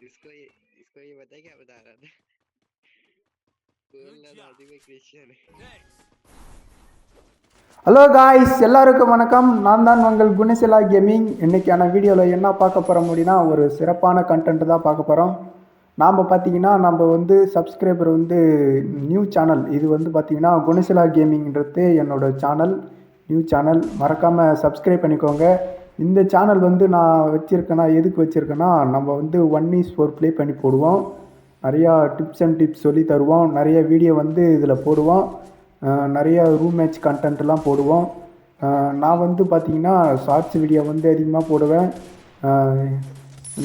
इसको ये इसको ये पता है क्या बता रहा था? बोल रहा था मैं क्रिश्चियन है। ஹலோ காய்ஸ், எல்லாருக்கும் வணக்கம். நான் தான் உங்கள் குணசிலா கேமிங். இன்றைக்கான வீடியோவில் என்ன பார்க்க போகிறோம் அப்படின்னா, ஒரு சிறப்பான கண்டென்ட் தான் பார்க்க போகிறோம். நாம் பார்த்தீங்கன்னா நம்ம வந்து சப்ஸ்கிரைபர் வந்து நியூ சேனல், இது வந்து பார்த்திங்கன்னா குணசிலா கேமிங்கிறது என்னோடய சேனல், நியூ சேனல். மறக்காமல் சப்ஸ்கிரைப் பண்ணிக்கோங்க. இந்த சேனல் வந்து நான் வச்சுருக்கேன்னா எதுக்கு வச்சுருக்கேன்னா, நம்ம வந்து 1:4 ப்ளே பண்ணி போடுவோம். நிறையா டிப்ஸ் அண்ட் டிப்ஸ் சொல்லி தருவோம். நிறைய வீடியோ வந்து இதில் போடுவோம். நிறைய ரூம் மேட்ச் கண்டென்ட்லாம் போடுவோம். நான் வந்து பார்த்திங்கன்னா ஷார்ட்ஸ் வீடியோ வந்து அதிகமாக போடுவேன்.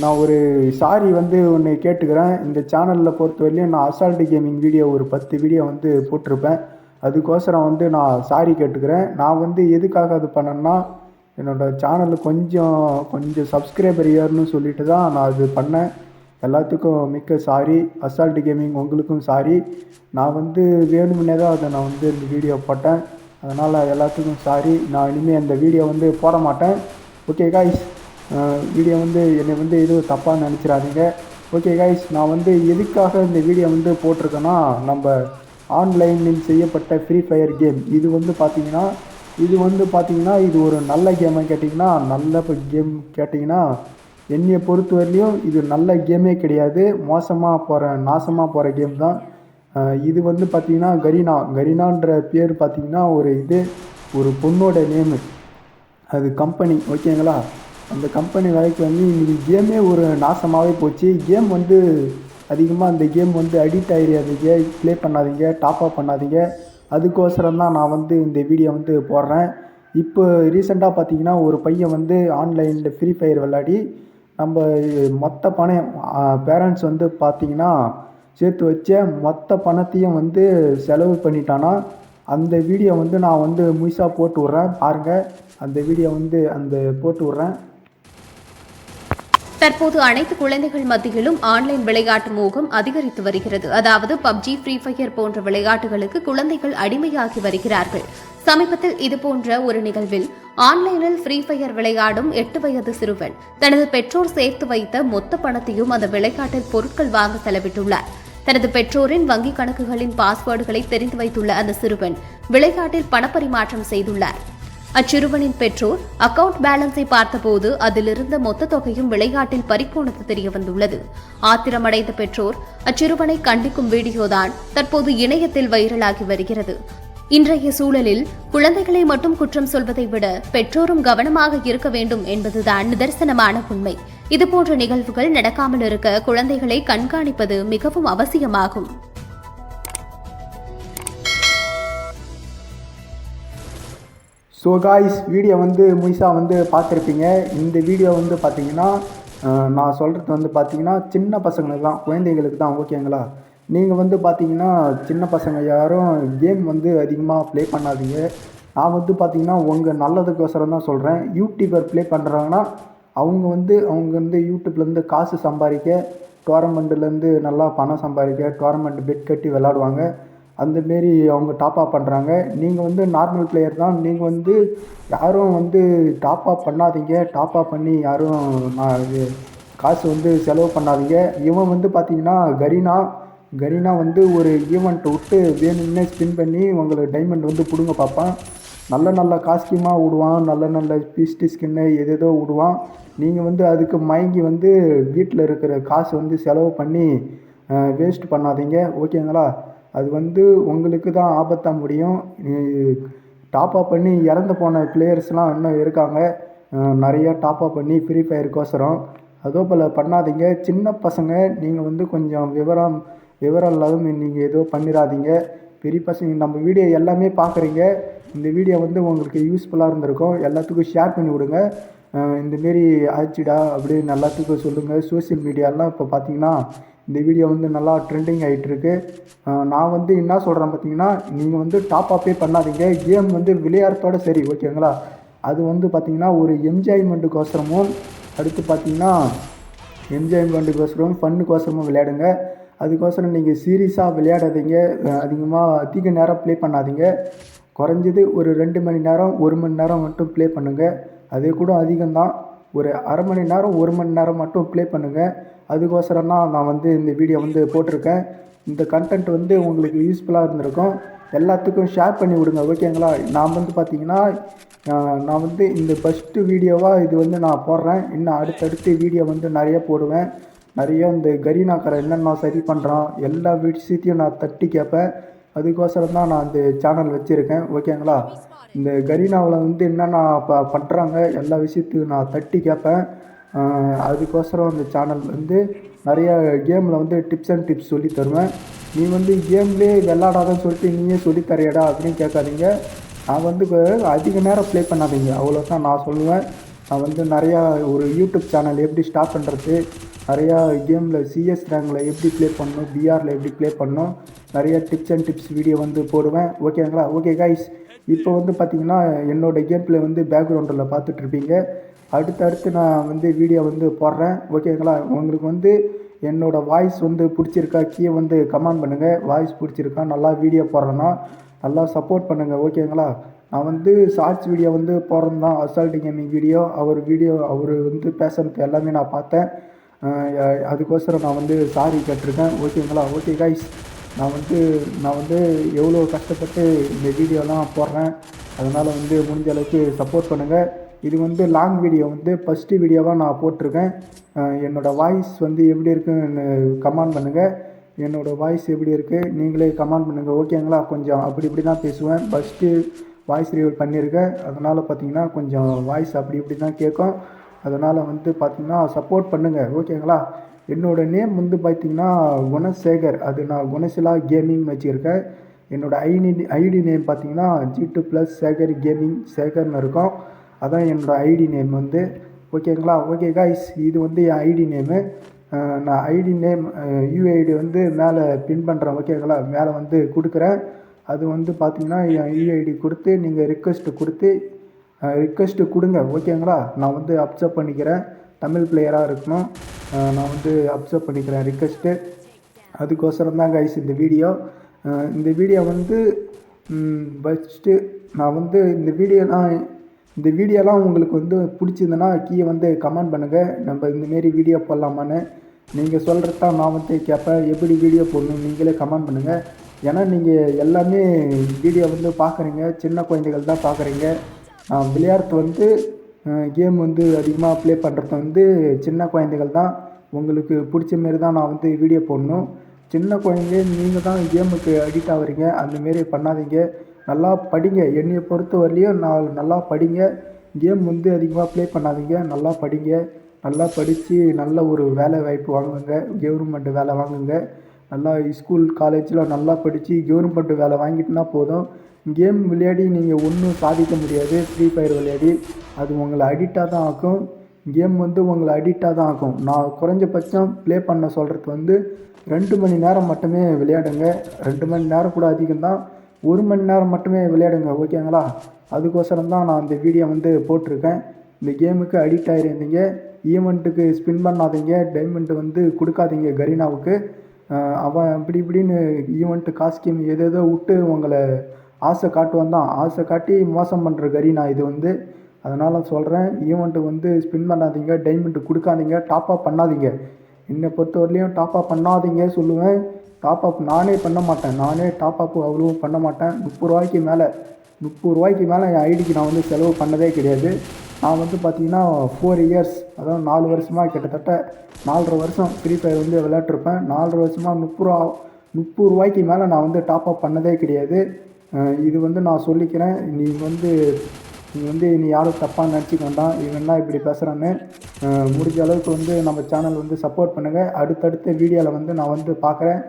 நான் ஒரு சாரி வந்து ஒன்று கேட்டுக்கிறேன். இந்த சேனலில் பொறுத்தவரையிலையும் நான் அசால்ட் கேமிங் வீடியோ ஒரு 10 வீடியோ வந்து போட்டிருப்பேன். அதுக்கோசரம் வந்து நான் சாரி கேட்டுக்கிறேன். நான் வந்து எதுக்காக அது பண்ணேன்னா, என்னோடய சேனலில் கொஞ்சம் சப்ஸ்கிரைபர் ஏறணும்னு சொல்லிட்டு தான் நான் அது பண்ணேன். எல்லாத்துக்கும் மிக்க சாரி. அசால்ட் கேமிங் உங்களுக்கும் சாரி. நான் வந்து வேணுமுன்னே தான் அதை நான் வந்து இந்த வீடியோ போட்டேன். அதனால் எல்லாத்துக்கும் சாரி. நான் இனிமேல் அந்த வீடியோ வந்து போட மாட்டேன். ஓகே காய்ஸ், வீடியோ வந்து என்னை வந்து எதுவும் தப்பாக நினச்சிடாதீங்க. ஓகே காய்ஸ், நான் வந்து எதுக்காக இந்த வீடியோ வந்து போட்டிருக்கேன்னா, நம்ம ஆன்லைனில் செய்யப்பட்ட ஃப்ரீ ஃபயர் கேம் இது வந்து பார்த்திங்கன்னா இது ஒரு நல்ல கேமை கேட்டிங்கன்னா, நல்ல கேம் கேட்டிங்கன்னா, என்னையை பொறுத்த வரலையும் இது நல்ல கேமே கிடையாது. நாசமாக போகிற கேம் தான். இது வந்து பார்த்திங்கன்னா கரீனான்ற பேர் பார்த்திங்கன்னா ஒரு பொண்ணோட நேமு, அது கம்பெனி. ஓகேங்களா? அந்த கம்பெனி வேலைக்கு வந்து இன்றைக்கி கேமே ஒரு நாசமாகவே போச்சு. கேம் வந்து அதிகமாக அந்த கேம் வந்து அடிக்ட் ஆகிடாதீங்க, ப்ளே பண்ணாதீங்க, டாப்அப் பண்ணாதீங்க. அதுக்கோசரம் தான் நான் வந்து இந்த வீடியோ வந்து போடுறேன். இப்போ ரீசெண்டாக பார்த்திங்கன்னா ஒரு பையன் வந்து ஆன்லைனில் ஃப்ரீ ஃபயர் விளையாடி நம்ம மொத்த பணம் பேரண்ட்ஸ் வந்து பார்த்திங்கன்னா சேர்த்து வச்ச மொத்த பணத்தையும் வந்து செலவு பண்ணிட்டானா. அந்த வீடியோ வந்து நான் வந்து முழுசாக போட்டு விட்றேன் பாருங்கள். அந்த வீடியோ வந்து போட்டு விட்றேன். தற்போது அனைத்து குழந்தைகள் மத்தியிலும் ஆன்லைன் விளையாட்டு மோகம் அதிகரித்து வருகிறது. அதாவது பப்ஜி, ஃப்ரீ ஃபயர் போன்ற விளையாட்டுகளுக்கு குழந்தைகள் அடிமையாகி வருகிறார்கள். சமீபத்தில் இதுபோன்ற ஒரு நிகழ்வில் ஆன்லைனில் ஃப்ரீ ஃபயர் விளையாடும் 8 வயது சிறுவன் தனது பெற்றோர் சேர்த்து வைத்த மொத்த பணத்தையும் அந்த விளையாட்டில் பொருட்கள் வாங்க செலவிட்டுள்ளார். தனது பெற்றோரின் வங்கிக் கணக்குகளின் பாஸ்வேர்டுகளை தெரிந்து வைத்துள்ள அந்த சிறுவன் விளையாட்டில் பணப்பரிமாற்றம் செய்துள்ளார். அச்சிறுவனின் பெற்றோர் அக்கவுண்ட் பேலன்ஸை பார்த்தபோது அதிலிருந்த மொத்த தொகையும் விளையாட்டில் பறிபோனது தெரியவந்துள்ளது. ஆத்திரமடைந்த பெற்றோர் அச்சிறுவனை கண்டிக்கும் வீடியோதான் தற்போது இணையத்தில் வைரலாகி வருகிறது. இன்றைய சூழலில் குழந்தைகளை மட்டும் குற்றம் சொல்வதை விட பெற்றோரும் கவனமாக இருக்க வேண்டும் என்பதுதான் நிதர்சனமான உண்மை. இதுபோன்ற நிகழ்வுகள் நடக்காமல் இருக்க குழந்தைகளை கண்காணிப்பது மிகவும் அவசியமாகும். ஸோ காய்ஸ், வீடியோ வந்து முழுசாக வந்து பார்த்துருப்பீங்க. இந்த வீடியோ வந்து பார்த்திங்கன்னா நான் சொல்கிறது வந்து பார்த்திங்கன்னா சின்ன பசங்களுக்கு தான், குழந்தைகளுக்கு தான். ஓகேங்களா? நீங்கள் வந்து பார்த்திங்கன்னா சின்ன பசங்க யாரும் கேம் வந்து அதிகமாக ப்ளே பண்ணாதீங்க. நான் வந்து பார்த்திங்கன்னா உங்கள் நல்லதுக்கோசரம் தான் சொல்கிறேன். யூடியூபர் ப்ளே பண்ணுறாங்கன்னா அவங்க வந்து யூடியூப்லேருந்து காசு சம்பாதிக்க, டோர்னமெண்ட்லேருந்து நல்லா பணம் சம்பாதிக்க, டோர்னமெண்ட் பெட் கட்டி விளாடுவாங்க. அந்தமாரி அவங்க டாப்அப் பண்ணுறாங்க. நீங்கள் வந்து நார்மல் பிளேயர் தான். நீங்கள் வந்து யாரும் வந்து டாப்அப் பண்ணாதீங்க. டாப்அப் பண்ணி யாரும் காசு வந்து செலவு பண்ணாதீங்க. இவன் வந்து பார்த்திங்கன்னா கரீனா வந்து ஒரு ஈவெண்ட் விட்டு வேணும்னே ஸ்பின் பண்ணி உங்களுக்கு டைமண்ட் வந்து பிடுங்க பார்ப்பான். நல்ல காஸ்டியூமாக விடுவான், நல்ல பீஸ்டி ஸ்கின்னு எதேதோ விடுவான். நீங்கள் வந்து அதுக்கு மயங்கி வந்து வீட்டில் இருக்கிற காசு வந்து செலவு பண்ணி வேஸ்ட் பண்ணாதீங்க. ஓகேங்களா? அது வந்து உங்களுக்கு தான் ஆபத்தாக முடியும். டாப்அப் பண்ணி இறந்து போன பிளேயர்ஸ்லாம் இன்னும் இருக்காங்க. நிறையா டாப்அப் பண்ணி ஃப்ரீ ஃபயருக்கோசரம் அதோ போல் பண்ணாதீங்க. சின்ன பசங்க நீங்கள் வந்து கொஞ்சம் விவரம் இல்லாமல் நீங்கள் ஏதோ பண்ணிடாதீங்க. பெரிய பசங்க நம்ம வீடியோ எல்லாமே பார்க்குறீங்க. இந்த வீடியோ வந்து உங்களுக்கு யூஸ்ஃபுல்லாக இருந்திருக்கும். எல்லாத்துக்கும் ஷேர் பண்ணி விடுங்க. இந்தமாரி ஆச்சுடா அப்படின்னு எல்லாத்துக்கும் சொல்லுங்கள். சோசியல் மீடியாலாம் இப்போ பார்த்திங்கன்னா இந்த வீடியோ வந்து நல்லா ட்ரெண்டிங் ஆகிட்டுருக்கு. நான் வந்து என்ன சொல்கிறேன் பார்த்திங்கன்னா, நீங்கள் வந்து டாப்அப்பே பண்ணாதீங்க. கேம் வந்து விளையாடுறதோட சரி. ஓகேங்களா? அது வந்து பார்த்திங்கன்னா ஒரு என்ஜாய்மெண்ட்டுக்கோசரமும், அடுத்து பார்த்திங்கன்னா ஃபன்னுக்கோசரமும் விளையாடுங்க. அதுக்கோசரம் நீங்கள் சீரியஸாக விளையாடாதீங்க. அதிக நேரம் ப்ளே பண்ணாதீங்க. குறைஞ்சது ஒரு 2 மணி நேரம் 1 மணி நேரம் மட்டும் ப்ளே பண்ணுங்கள். அதே கூட அதிகம்தான். ஒரு அரை மணி நேரம் 1 மணி நேரம் மட்டும் ப்ளே பண்ணுங்கள். அதுக்கோசரம் தான் நான் வந்து இந்த வீடியோ வந்து போட்டிருக்கேன். இந்த கண்டென்ட் வந்து உங்களுக்கு யூஸ்ஃபுல்லாக இருந்திருக்கும். எல்லாத்துக்கும் ஷேர் பண்ணி விடுங்க, ஓகேங்களா? நான் வந்து பார்த்தீங்கன்னா நான் வந்து இந்த ஃபஸ்ட்டு வீடியோவாக இது வந்து நான் போடுறேன். இன்னும் அடுத்தடுத்து வீடியோ வந்து நிறைய போடுவேன். நிறைய இந்த கரீனாக்காரை என்னென்ன சரி பண்ணுறான் எல்லா விஷயத்தையும் நான் தட்டி கேட்பேன். அதுக்கோசரம் தான் நான் இந்த சேனல் வச்சுருக்கேன், ஓகேங்களா? இந்த கரீனாவில் வந்து என்னென்ன பண்ணுறாங்க எல்லா விஷயத்தையும் நான் தட்டி கேட்பேன். அதுக்கோசரம் இந்த சேனல் வந்து நிறைய கேமில் வந்து டிப்ஸ் அண்ட் டிப்ஸ் சொல்லி தருவேன். நீ வந்து கேம்லேயே விளாடாதன்னு சொல்லிட்டு நீயே சொல்லித்தரையடா அப்படின்னு கேட்காதீங்க. நான் வந்து அதிக நேரம் ப்ளே பண்ணாதீங்க, அவ்வளோதான் நான் சொல்லுவேன். நான் வந்து நிறையா ஒரு யூடியூப் சேனல் எப்படி ஸ்டார்ட் பண்ணுறது, நிறையா கேமில் சிஎஸ் ரேங்கில் எப்படி ப்ளே பண்ணணும், பிஆரில் எப்படி ப்ளே பண்ணணும், நிறைய டிப்ஸ் அண்ட் டிப்ஸ் வீடியோ வந்து போடுவேன், ஓகேங்களா? ஓகே கைஸ், இப்போ வந்து பார்த்திங்கன்னா என்னோடய கேம் ப்ளே வந்து பேக்ரவுண்டில் பார்த்துட்ருப்பீங்க. அடுத்தடுத்து நான் வந்து வீடியோ வந்து போடுறேன், ஓகேங்களா? உங்களுக்கு வந்து என்னோடய வாய்ஸ் வந்து பிடிச்சிருக்கா கீழே வந்து கமெண்ட் பண்ணுங்கள். வாய்ஸ் பிடிச்சிருக்கா, நல்லா வீடியோ போடுறேன்னா நல்லா சப்போர்ட் பண்ணுங்கள், ஓகேங்களா? நான் வந்து ஷார்ட்ஸ் வீடியோ வந்து போடுறது தான், அசால்ட் கேமிங் வீடியோ. அவர் வந்து பேசுகிறது எல்லாமே நான் பார்த்தேன். அதுக்கோசரம் நான் வந்து சாரி கேட்டிருக்கேன், ஓகேங்களா? ஓகே கைஸ், நான் வந்து எவ்வளோ கஷ்டப்பட்டு இந்த வீடியோலாம் போடுறேன். அதனால் வந்து முடிஞ்ச அளவுக்கு சப்போர்ட் பண்ணுங்கள். இது வந்து லாங் வீடியோ வந்து ஃபஸ்ட்டு வீடியோவாக நான் போட்டிருக்கேன். என்னோடய வாய்ஸ் வந்து எப்படி இருக்குன்னு கமெண்ட் பண்ணுங்கள். என்னோடய வாய்ஸ் எப்படி இருக்குது நீங்களே கமெண்ட் பண்ணுங்கள், ஓகேங்களா? கொஞ்சம் அப்படி இப்படி தான் பேசுவேன். ஃபஸ்ட்டு வாய்ஸ் ரிவீல் பண்ணியிருக்கேன். அதனால் பார்த்திங்கன்னா கொஞ்சம் வாய்ஸ் அப்படி இப்படி தான் கேட்கும். அதனால் வந்து பார்த்திங்கன்னா சப்போர்ட் பண்ணுங்கள், ஓகேங்களா? என்னோடய நேம் வந்து பார்த்திங்கன்னா குணசேகர். அது நான் குணசிலா கேமிங்னு வச்சுருக்கேன். என்னோடய ஐடி நேம் பார்த்திங்கன்னா G2+ சேகர் கேமிங் சேகர்னு இருக்கும். அதான் என்னோடய ஐடி நேம் வந்து, ஓகேங்களா? ஓகே கைஸ், இது வந்து என் ஐடி நேமு. நான் ஐடி நேம் யூஐடி வந்து மேலே பின் பண்ணுறேன், ஓகேங்களா? மேலே வந்து கொடுக்குறேன். அது வந்து பார்த்திங்கன்னா என் யூஐடி கொடுத்து நீங்கள் ரிக்வெஸ்ட்டு கொடுங்க, ஓகேங்களா? நான் வந்து அக்செப்ட் பண்ணிக்கிறேன். தமிழ் பிளேயராக இருக்கணும், நான் வந்து அக்செப்ட் பண்ணிக்கிறேன் ரிக்வெஸ்ட்டு. அதுக்கோசரம் தான் கைஸ் இந்த வீடியோ வந்து ஃபஸ்ட்டு நான் வந்து இந்த வீடியோலாம் உங்களுக்கு வந்து பிடிச்சிருந்தனா கீழே வந்து கமெண்ட் பண்ணுங்கள். நம்ம இந்தமாரி வீடியோ போடலாமான்னு நீங்கள் சொல்கிறது தான் நான் வந்து கேட்பேன். எப்படி வீடியோ போடணும் நீங்களே கமெண்ட் பண்ணுங்கள். ஏன்னா நீங்கள் எல்லாமே வீடியோ வந்து பார்க்குறீங்க, சின்ன குழந்தைகள் தான் பார்க்குறீங்க. விளையாட்டு வந்து கேம் வந்து அதிகமாக ப்ளே பண்ணுறது வந்து சின்ன குழந்தைகள் தான். உங்களுக்கு பிடிச்ச மாரி தான் நான் வந்து வீடியோ போடணும். சின்ன குழந்தைங்க நீங்கள் தான் கேமுக்கு அடிக்ட் ஆகுறீங்க, அந்தமாரி பண்ணாதீங்க. நல்லா படிங்க, என்னையை பொறுத்த வரலையும் நல்லா படிங்க. கேம் வந்து அதிகமாக ப்ளே பண்ணாதீங்க, நல்லா படிங்க. நல்லா படித்து நல்ல ஒரு வேலை வாய்ப்பு வாங்குங்க, கவர்மெண்ட் வேலை வாங்குங்க. நல்லா ஸ்கூல் காலேஜில் நல்லா படித்து கவர்மெண்ட் வேலை வாங்கிட்டுனா போதும். கேம் விளையாடி நீங்கள் ஒன்றும் சாதிக்க முடியாது. ஃப்ரீ ஃபயர் விளையாடி அது உங்களை அடிக்டாக தான் ஆக்கும். கேம் வந்து உங்களை அடிக்டாக தான் ஆக்கும். நான் குறைஞ்சபட்சம் ப்ளே பண்ண சொல்கிறது வந்து 2 மணி நேரம் மட்டுமே விளையாடுங்க. 2 மணி நேரம் கூட அதிகம்தான். 1 மணி நேரம் மட்டுமே விளையாடுங்க, ஓகேங்களா? அதுக்கோசரம் தான் நான் இந்த வீடியோ வந்து போட்டிருக்கேன். இந்த கேமுக்கு அடிக்ட் ஆகிருந்தீங்க, ஈவெண்ட்டுக்கு ஸ்பின் பண்ணாதீங்க, டைமண்ட் வந்து கொடுக்காதீங்க கரீனாவுக்கு. அவன் இப்படி இப்படின்னு ஈவெண்ட்டு காஸ்டியூம் ஏதேதோ விட்டு உங்களை ஆசை காட்டுவான் தான். ஆசை காட்டி மோசம் பண்ணுற கரீனா இது வந்து. அதனால் சொல்கிறேன், ஈவெண்ட்டு வந்து ஸ்பின் பண்ணாதீங்க, டைமண்ட்டு கொடுக்காதீங்க, டாப்அப் பண்ணாதீங்க. என்னை பொறுத்தவரையிலையும் டாப்அப் பண்ணாதீங்க சொல்லுவேன். டாப்அப் நானே பண்ண மாட்டேன். நானே டாப்அப்பு அவ்வளோ பண்ண மாட்டேன். 30 ரூபாய்க்கு மேலே என் ஐடிக்கு நான் வந்து செலவு பண்ணதே கிடையாது. நான் வந்து பார்த்திங்கன்னா 4 இயர்ஸ், அதாவது 4 வருஷமாக, கிட்டத்தட்ட 4.5 வருஷம் ஃப்ரீ ஃபயர் வந்து விளையாட்டுருப்பேன். 4 வருஷமாக 30 ரூபாய்க்கு மேலே நான் வந்து டாப்அப் பண்ணதே கிடையாது. இது வந்து நான் சொல்லிக்கிறேன். நீ யாரும் தப்பாக நினச்சிக்க வேண்டாம், இவன்னா இப்படி பேசுகிறான்னு. முடிஞ்ச அளவுக்கு வந்து நம்ம சேனல் வந்து சப்போர்ட் பண்ணுங்கள். அடுத்தடுத்த வீடியோவில் வந்து நான் வந்து பார்க்குறேன்.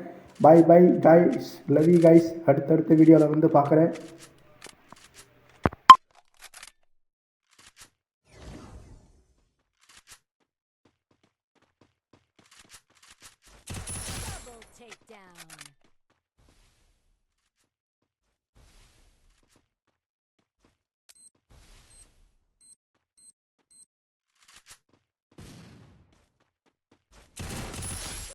Bye guys, love you guys. அடுத்தடுத்த வீடியோவில் வந்து பார்க்குறேன்.